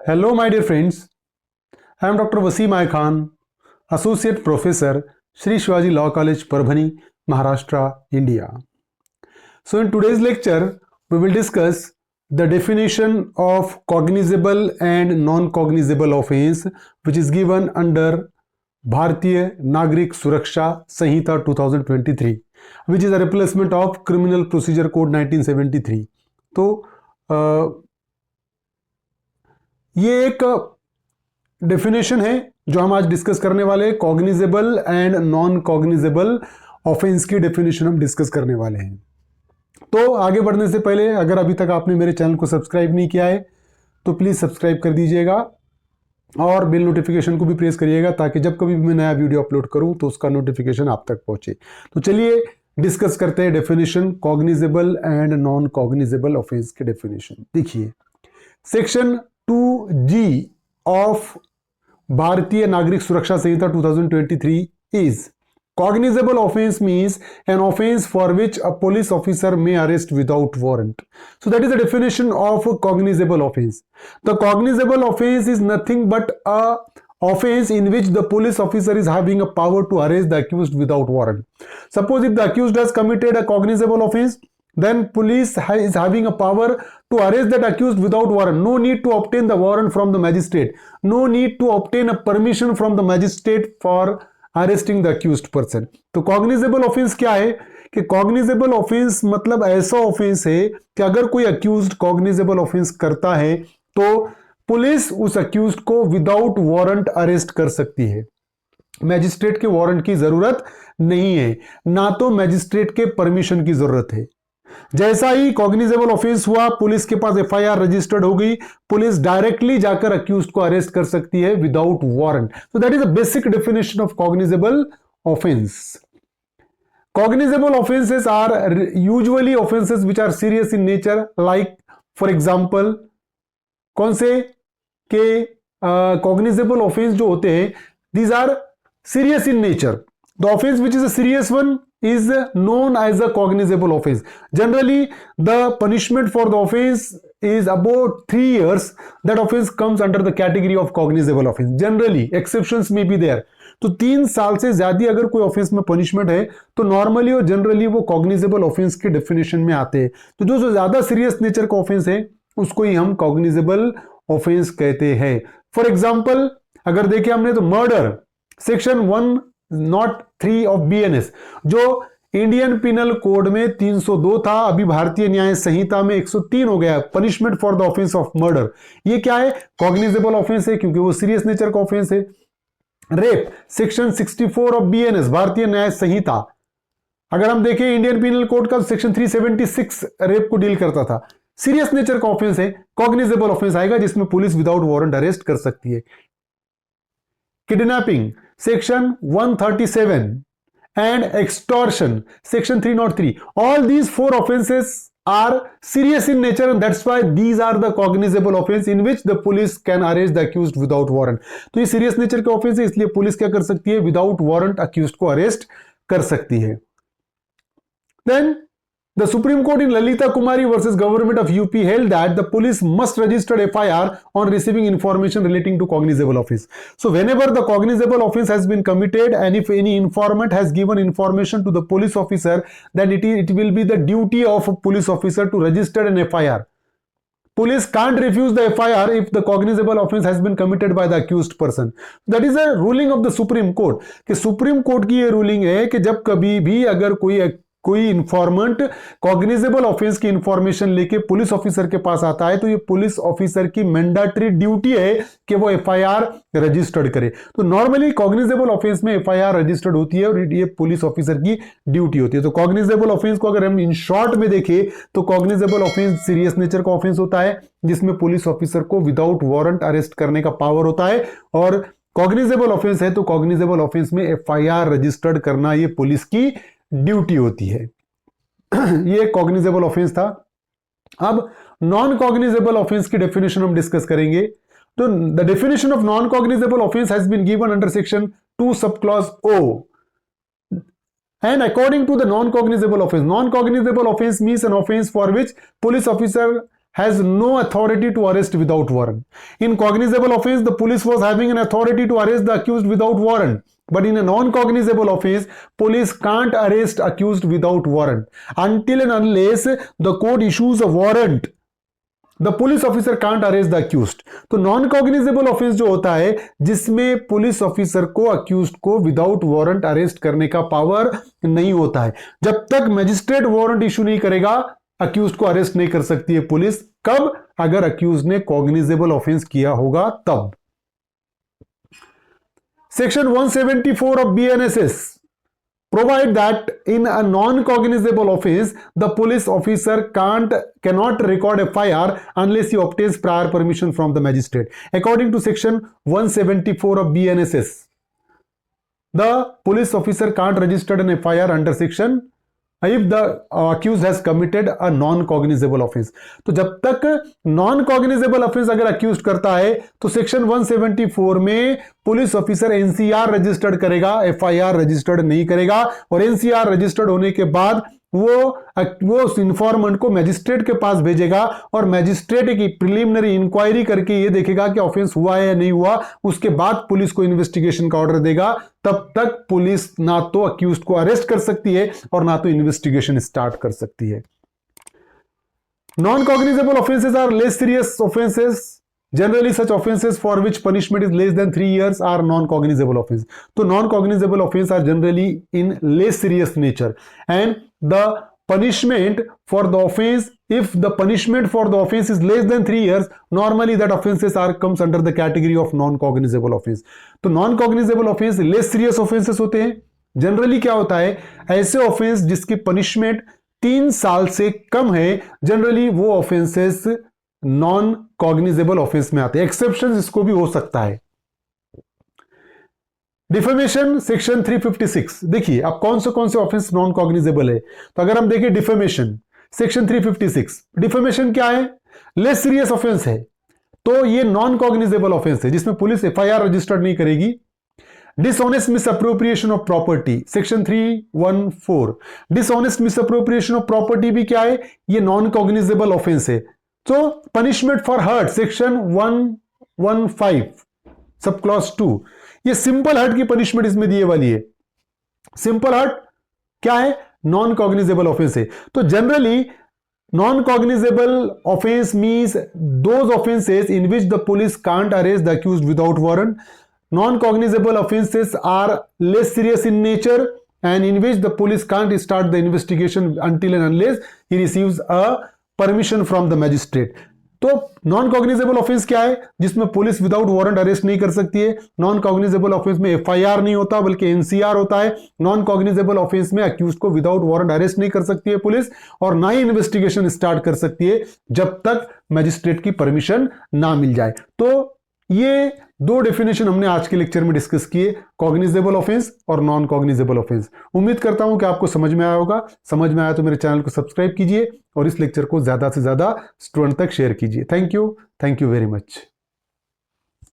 Hello, my dear friends. I am Dr. Wasim I Khan, Associate Professor, Shri Shivaji Law College, Parbhani, Maharashtra, India. So, in today's lecture, we will discuss the definition of cognizable and non-cognizable offense, which is given under Bharatiya Nagrik Suraksha Sanhita 2023, which is a replacement of Criminal Procedure Code 1973. तो ये एक definition है जो हम आज discuss करने वाले, cognizable and non cognizable offence की डेफिनेशन हम डिस्कस करने वाले हैं। तो आगे बढ़ने से पहले अगर अभी तक आपने मेरे चैनल को सब्सक्राइब नहीं किया है तो प्लीज़ सब्सक्राइब कर दीजिएगा और बेल नोटिफिकेशन को भी प्रेस करिएगा ताकि जब कभी मैं नया वीडियो अपलोड करूं तो उसका नोटिफिकेशन आप तक पहुंचे। तो चलिए डिस्कस करते हैं definition cognizable and non cognizable offence की डेफिनेशन। देखिए, section 2G of Bharatiya Nagrik Suraksha Sanhita 2023 is cognizable offense means an offense for which a police officer may arrest without warrant. So that is the definition of a cognizable offense. The cognizable offense is nothing but a offense in which the police officer is having a power to arrest the accused without warrant. Suppose if the accused has committed a cognizable offense, then police is having a power to arrest that accused without warrant. No need to obtain the warrant from the magistrate. No need to obtain a permission from the magistrate for arresting the accused person. तो cognizable offense क्या है कि cognizable offense मतलब ऐसा offense है कि अगर कोई accused cognizable offense करता है तो पुलिस उस accused को without warrant arrest कर सकती है। मैजिस्ट्रेट के वारंट की जरूरत नहीं है, ना तो मैजिस्ट्रेट के परमिशन की जरूरत है। जैसा ही कॉग्निजेबल ऑफेंस हुआ, पुलिस के पास एफआईआर रजिस्टर्ड हो गई, पुलिस डायरेक्टली जाकर अक्यूज्ड को अरेस्ट कर सकती है without warrant. So that is the basic definition of cognizable offence. Cognizable offences are usually offences which are serious in nature, like for example कौन से के कॉग्निजेबल ऑफेंस जो होते हैं, these are serious in nature. The offense which is a serious one is known as a cognizable offense. Generally, the punishment for the offense is about 3 years. That offense comes under the category of cognizable offense. Generally, exceptions may be there. तो 3 साल से ज्यादा अगर कोई offence में punishment है तो normally और जनरली वो कॉग्निजेबल ऑफेंस के डेफिनेशन में आते हैं। तो जो ज्यादा सीरियस नेचर का ऑफेंस है उसको ही हम कॉग्निजेबल ऑफेंस कहते हैं। फॉर एग्जाम्पल अगर देखें हमने तो मर्डर सेक्शन 103 ऑफ बीएनएस जो इंडियन पिनल कोड में 302 था, अभी भारतीय न्याय संहिता में 103 हो गया, punishment for the offence of murder. ये क्या है? कॉग्निजेबल ऑफेंस है क्योंकि वो सीरियस नेचर का ऑफेंस है। रेप सेक्शन 64 ऑफ बीएनएस भारतीय न्याय संहिता, अगर हम देखें इंडियन पिनल कोड का सेक्शन 376 रेप को डील करता था, सीरियस नेचर का ऑफेंस है, कॉग्निजेबल ऑफेंस आएगा जिसमें पुलिस विदाउट वारंट अरेस्ट कर सकती है। Kidnapping section 137 and extortion section 303, all these 4 offenses are serious in nature and that's why these are the cognizable offense in which the police can arrest the accused without warrant. तो ये serious nature के offence है इसलिए police क्या कर सकती है? Without warrant accused को अरेस्ट कर सकती है। Then the Supreme Court in Lalita Kumari versus Government of UP held that the police must register FIR on receiving information relating to cognizable offense. So whenever the cognizable offense has been committed and if any informant has given information to the police officer, then it will be the duty of a police officer to register an FIR. Police can't refuse the FIR if the cognizable offense has been committed by the accused person. That is a ruling of the Supreme Court. कि supreme court की ये ruling है कि जब कभी भी अगर कोई इंफॉर्मेंट कॉग्निजेबल ऑफेंस की इंफॉर्मेशन लेके पुलिस ऑफिसर के पास आता है तो ये पुलिस ऑफिसर की मैंडेटरी ड्यूटी है कि वो एफआईआर रजिस्टर्ड करे। तो नॉर्मली कॉग्निजेबल ऑफेंस में एफआईआर रजिस्टर्ड होती है और ये पुलिस ऑफिसर की ड्यूटी होती है। तो कॉग्निजेबल ऑफेंस को अगर हम इन शॉर्ट में देखें तो कॉग्निजेबल ऑफेंस सीरियस नेचर का ऑफेंस होता है जिसमें पुलिस ऑफिसर को विदाउट वारंट अरेस्ट करने का पावर होता है, और कॉग्निजेबल ऑफेंस है तो कॉग्निजेबल ऑफेंस में एफआईआर रजिस्टर्ड करना ये पुलिस की ड्यूटी होती है। ये कॉग्निजेबल ऑफेंस था। अब नॉन कॉग्निजेबल ऑफेंस की डेफिनेशन हम डिस्कस करेंगे। तो the definition of non cognizable offence has been given under section 2 sub clause O and according to the non cognizable offense means an offence for which police officer has no authority to arrest without warrant. In cognizable offense, the police was having an authority to arrest the accused without warrant. But in a non-cognizable offense, police can't arrest accused without warrant until and unless the court issues a warrant. The police officer can't arrest the accused. तो non cognizable offence जो होता है जिसमें police officer को accused को without warrant arrest करने का power नहीं होता है, जब तक मजिस्ट्रेट वारंट इशू नहीं करेगा अक्यूज्ड को अरेस्ट नहीं कर सकती है पुलिस। कब? अगर अक्यूज्ड ने कॉग्निजेबल ऑफेंस किया होगा तब। Section 174 of BNSS provide that in a non-cognizable offense, the police officer cannot record FIR unless he obtains prior permission from the magistrate. According to section 174 of BNSS, the police officer can't register an FIR under section if the accused has committed a non-cognizable offense. तो जब तक non-cognizable offense अगर accused करता है तो section 174 में police officer NCR registered करेगा, FIR registered नहीं करेगा। और NCR रजिस्टर्ड होने के बाद वो उस इंफॉर्मेंट को मैजिस्ट्रेट के पास भेजेगा और मैजिस्ट्रेट की प्रिलिमिनरी इंक्वायरी करके ये देखेगा कि ऑफेंस हुआ है या नहीं हुआ। उसके बाद पुलिस को इन्वेस्टिगेशन का ऑर्डर देगा। तब तक पुलिस ना तो अक्यूज्ड को अरेस्ट कर सकती है और ना तो इन्वेस्टिगेशन स्टार्ट कर सकती है। Non cognizable offences are less serious offences. Generally, such offenses for which punishment is less than 3 years are non-cognizable offense. So, non-cognizable offense are generally in less serious nature, and the punishment for the offense, if the punishment for the offense is less than 3 years, normally that offenses comes under the category of non-cognizable offense. तो non-cognizable offense less serious offenses होते हैं। Generally क्या होता है, ऐसे offense जिसकी punishment 3 साल से कम है, generally वो offenses नॉन कॉग्निजेबल ऑफेंस में आते हैं। एक्सेप्शन इसको भी हो सकता है। डिफेमेशन सेक्शन 356, देखिए अब कौन से ऑफेंस नॉन कॉग्निजेबल है। तो अगर हम देखें डिफेमेशन सेक्शन 356, डिफेमेशन क्या है? लेस सीरियस ऑफेंस है। तो ये नॉन कॉग्निजेबल ऑफेंस है जिसमें पुलिस FIR रजिस्टर्ड नहीं करेगी। Dishonest misappropriation of property section 314, dishonest misappropriation of property भी क्या है? ये नॉन कॉग्निजेबल ऑफेंस है। तो punishment for hurt section 115 sub clause 2, ये सिंपल हर्ट की पनिशमेंट इसमें दिए वाली है। सिंपल हर्ट क्या है? नॉन कॉग्निजेबल ऑफेंस है। तो generally non cognizable offence means those offences in which the police can't arrest the accused without warrant. Non cognizable offences are less serious in nature and in which the police can't start the investigation until and unless he receives a permission from the magistrate. तो non cognizable offence क्या है? जिसमें police without warrant arrest नहीं कर सकती है। Non cognizable offence में FIR नहीं होता बल्कि NCR होता है। नॉन कॉग्निजेबल ऑफेंस में अक्यूज्ड को विदाउट वारंट अरेस्ट नहीं कर सकती है पुलिस, और ना ही इन्वेस्टिगेशन स्टार्ट कर सकती है जब तक मैजिस्ट्रेट की परमिशन ना मिल जाए। तो ये दो डेफिनेशन हमने आज के लेक्चर में डिस्कस किए, कॉग्निजेबल ऑफेंस और नॉन कॉग्निजेबल ऑफेंस। उम्मीद करता हूं कि आपको समझ में आया होगा। समझ में आया तो मेरे चैनल को सब्सक्राइब कीजिए और इस लेक्चर को ज्यादा से ज्यादा स्टूडेंट तक शेयर कीजिए। Thank you very much.